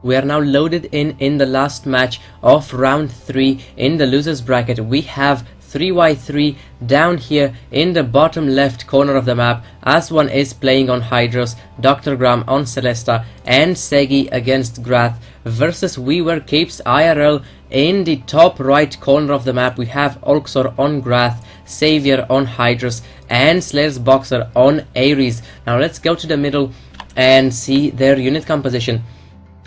We are now loaded in the last match of round 3 in the losers bracket. We have 3x3 down here in the bottom left corner of the map. As1 is playing on Hydros, Dr. Gram on Celesta, and Segi against Grath versus We Were Capes IRL. In the top right corner of the map, we have Olxor on Grath, Savior on Hydros, and Slayer's Boxer on Ares. Now let's go to the middle and see their unit composition.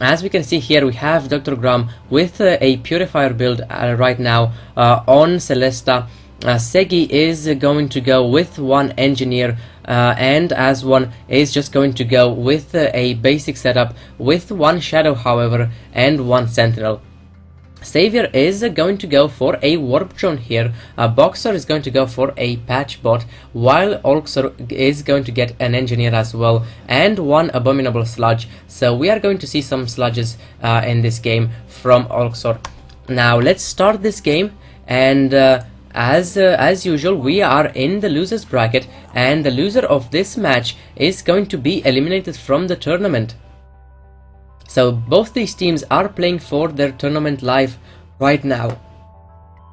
As we can see here, we have Dr. Gram with a Purifier build right now on Celesta. Segi is going to go with one Engineer, and As1 is just going to go with a basic setup with one Shadow, however, and one Sentinel. Savior is going to go for a Warp Drone here. Boxer is going to go for a Patch Bot, while Olxor is going to get an Engineer as well, and one Abominable Sludge. So we are going to see some sludges in this game from Olxor. Now let's start this game, and as usual, we are in the losers bracket, and the loser of this match is going to be eliminated from the tournament. So both these teams are playing for their tournament live right now,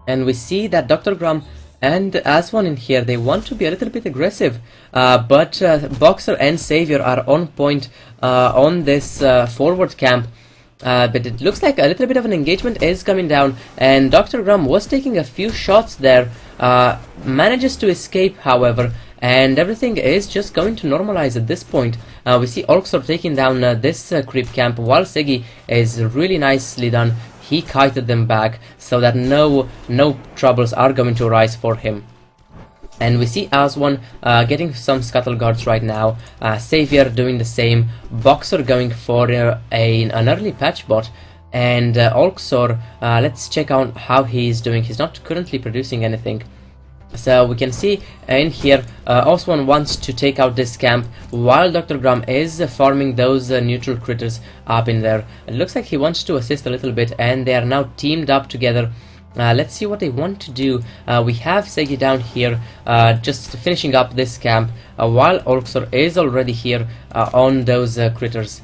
and we see that Dr. Gram and As1 in here, they want to be a little bit aggressive, but Boxer and Savior are on point on this forward camp. But it looks like a little bit of an engagement is coming down, and Dr. Gram was taking a few shots there, manages to escape, however, and everything is just going to normalize at this point. We see Olxor taking down this creep camp, while Segi is really nicely done. He kited them back so that no troubles are going to arise for him. And we see As1 getting some scuttle guards right now, Savior doing the same, Boxer going for an early patch bot, and Olxor, let's check out how he's doing. He's not currently producing anything. So we can see in here, As1 wants to take out this camp, while Dr. Gram is farming those neutral critters up in there. It looks like he wants to assist a little bit, and they are now teamed up together. Let's see what they want to do. We have Segi down here, just finishing up this camp, while Olxor is already here on those critters.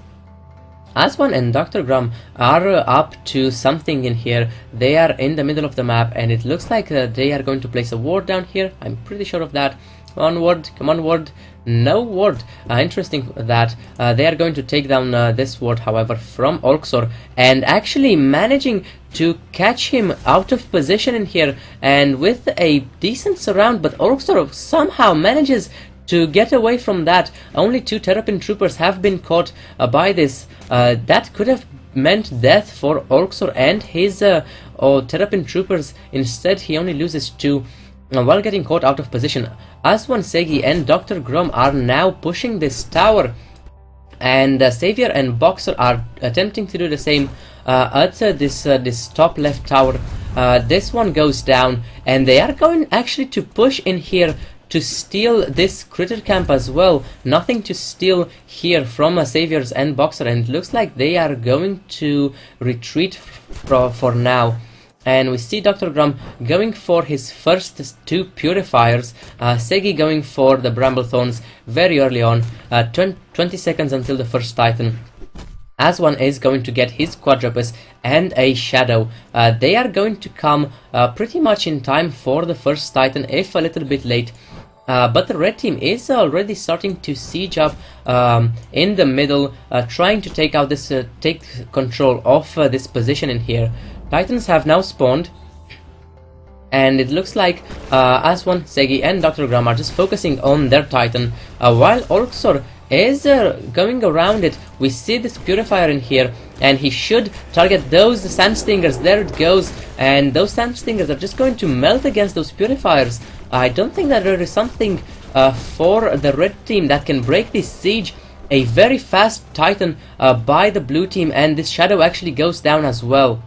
As1 and Dr. Gram are up to something in here. They are in the middle of the map, and it looks like they are going to place a ward down here. I'm pretty sure of that. Come on, ward. Come on, ward. No ward. Interesting that they are going to take down this ward, however, from Olxor, and actually managing to catch him out of position in here, and with a decent surround, but Olxor somehow manages to get away from that. Only 2 Terrapin troopers have been caught by this. That could have meant death for Olxor and his Terrapin troopers. Instead, he only loses 2 while getting caught out of position. As1, Segi, and Dr. Gram are now pushing this tower, and Savior and Boxer are attempting to do the same at this top left tower. This one goes down, and they are going actually to push in here to steal this critter camp as well. Nothing to steal here from Saviors and Boxer, and it looks like they are going to retreat for now. And we see Dr. Gram going for his first 2 purifiers, Segi going for the Bramblethorns very early on, 20 seconds until the first Titan. As1 is going to get his Quadrupus and a Shadow. They are going to come pretty much in time for the first Titan, if a little bit late. But the red team is already starting to siege up in the middle, trying to take out this, take control of this position in here. Titans have now spawned, and it looks like As1, Segi, and Dr. Gram are just focusing on their Titan, while Olxor is going around it. We see this Purifier in here, and he should target those Sandstingers. There it goes, and those Sandstingers are just going to melt against those Purifiers. I don't think that there is something for the red team that can break this siege. A very fast Titan by the blue team, and this Shadow actually goes down as well.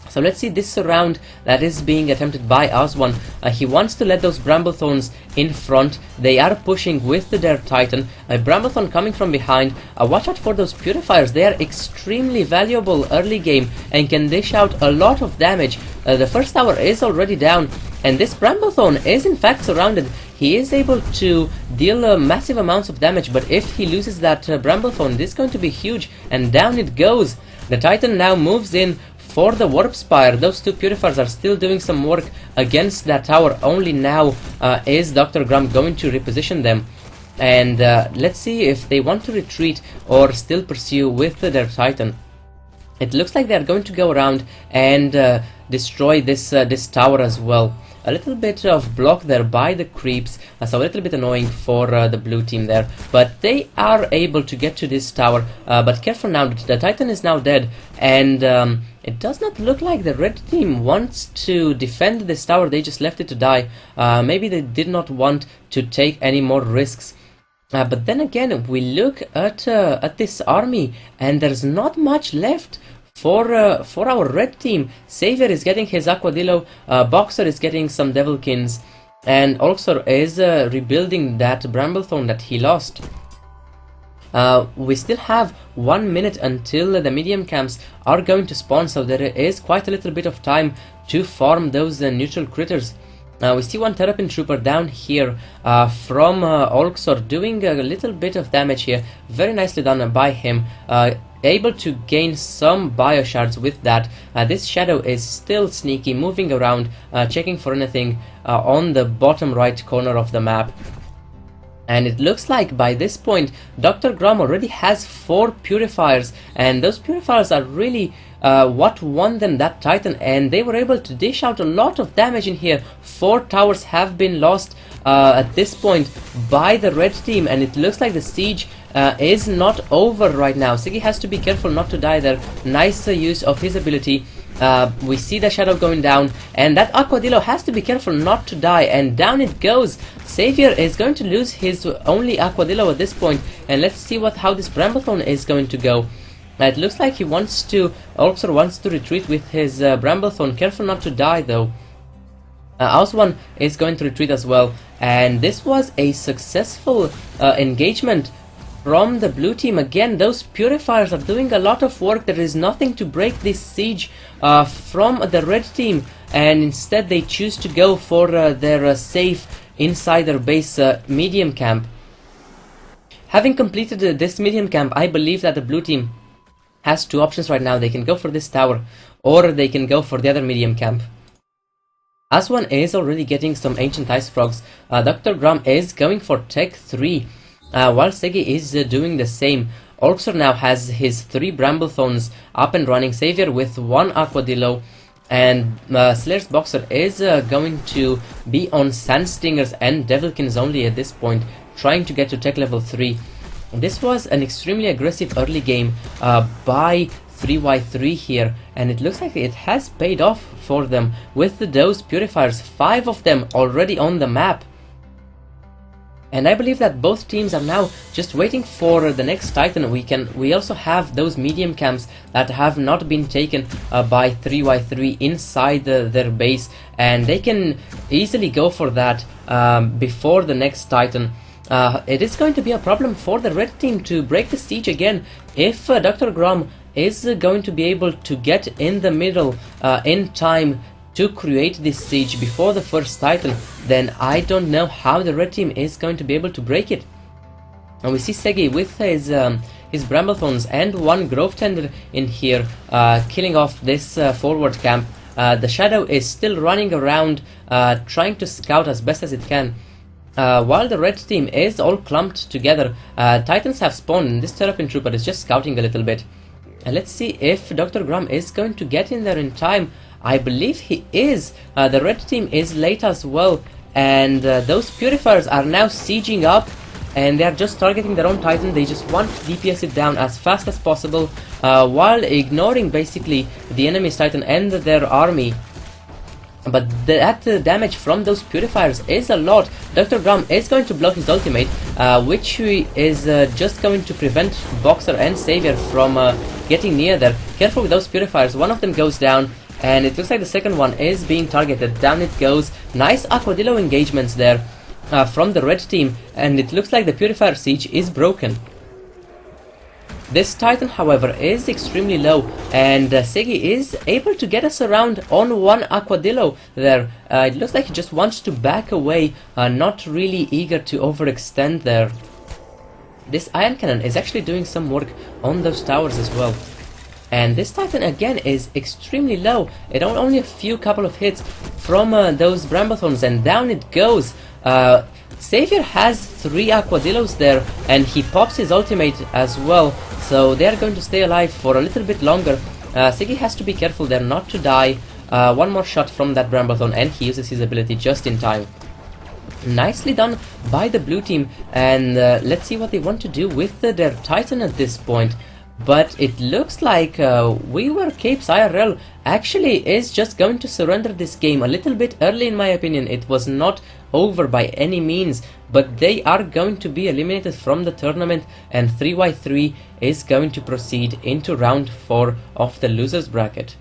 So let's see this surround that is being attempted by As1. He wants to let those Bramblethorns in front. They are pushing with their Titan. A Bramblethorn coming from behind. Watch out for those Purifiers. They are extremely valuable early game and can dish out a lot of damage. The first tower is already down, and this Bramblethorn is in fact surrounded. he is able to deal massive amounts of damage, but if he loses that Bramblethorn, this is going to be huge, and down it goes. The Titan now moves in for the Warp Spire. Those two Purifiers are still doing some work against that tower. Only now is Dr. Grum going to reposition them. And let's see if they want to retreat or still pursue with their Titan. It looks like they're going to go around and destroy this tower as well. A little bit of block there by the creeps, so a little bit annoying for the blue team there. But they are able to get to this tower. But careful now, the Titan is now dead. And it does not look like the red team wants to defend this tower. They just left it to die. Maybe they did not want to take any more risks. But then again, we look at this army, and there's not much left for our red team. Savior is getting his Aquadillo, Boxer is getting some Devilkins, and also is rebuilding that Bramblethorn that he lost. We still have 1 minute until the medium camps are going to spawn, so there is quite a little bit of time to farm those neutral critters. We see one Terrapin Trooper down here from Olxor doing a little bit of damage here. Very nicely done by him. Able to gain some Bioshards with that. This Shadow is still sneaky, moving around, checking for anything on the bottom right corner of the map. And it looks like by this point Dr. Grum already has 4 Purifiers, and those Purifiers are really what won them that Titan, and they were able to dish out a lot of damage in here. 4 towers have been lost at this point by the red team, and it looks like the siege is not over right now. Siggy has to be careful not to die there. Nice use of his ability. We see the Shadow going down, and that Aquadillo has to be careful not to die, and down it goes. Savior is going to lose his only Aquadillo at this point, and let's see how this Bramblethorn is going to go. It looks like he wants to, Olxor wants to retreat with his Bramblethorn. Careful not to die though. Auswan is going to retreat as well, and this was a successful engagement from the blue team. Again, those Purifiers are doing a lot of work. There is nothing to break this siege from the red team, and instead they choose to go for their safe inside their base medium camp. Having completed this medium camp, I believe that the blue team has 2 options right now. They can go for this tower, or they can go for the other medium camp. Aswan is already getting some Ancient Ice Frogs. Dr. Grum is going for Tech 3. While Segi is doing the same. Olxor now has his 3 Bramblethorns up and running. Savior with 1 Aquadillo, and Slayer's Boxer is going to be on Sandstingers and Devilkins only at this point, trying to get to Tech level 3. This was an extremely aggressive early game by 3y3 here, and it looks like it has paid off for them with those Purifiers, 5 of them already on the map. And I believe that both teams are now just waiting for the next Titan. We also have those medium camps that have not been taken by 3y3 inside their base, and they can easily go for that before the next Titan. It is going to be a problem for the red team to break the siege again. If Dr. Grum is going to be able to get in the middle in time to create this siege before the first Titan, then I don't know how the red team is going to be able to break it. And we see Segi with his Bramblethorns and 1 Grove Tender in here, killing off this forward camp. The Shadow is still running around, trying to scout as best as it can. While the red team is all clumped together, Titans have spawned, and this Terrapin Trooper is just scouting a little bit. And let's see if Dr. Grum is going to get in there in time. I believe he is. The red team is late as well, and those Purifiers are now sieging up, and they are just targeting their own Titan. They just want to DPS it down as fast as possible, while ignoring basically the enemy's Titan and their army. But that damage from those Purifiers is a lot. Dr. Grum is going to blow his ultimate, which is just going to prevent Boxer and Savior from getting near there. Careful with those Purifiers. One of them goes down, and it looks like the second one is being targeted. Down it goes. Nice Aquadillo engagements there from the red team, and it looks like the Purifier siege is broken. This Titan, however, is extremely low, and Siggy is able to get us around on one Aquadillo there. It looks like he just wants to back away, not really eager to overextend there. This Iron Cannon is actually doing some work on those towers as well. And this Titan again is extremely low. It only a few couple of hits from those Bramblethorns, and down it goes. Xavier has 3 Aquadillos there, and he pops his ultimate as well, so they are going to stay alive for a little bit longer. Siggy has to be careful there not to die. One more shot from that Bramblethorn, and he uses his ability just in time. Nicely done by the blue team, and let's see what they want to do with their Titan at this point. But it looks like We Were Capes IRL actually is just going to surrender this game a little bit early, in my opinion. It was not over by any means, but they are going to be eliminated from the tournament, and 3x3 is going to proceed into round 4 of the losers bracket.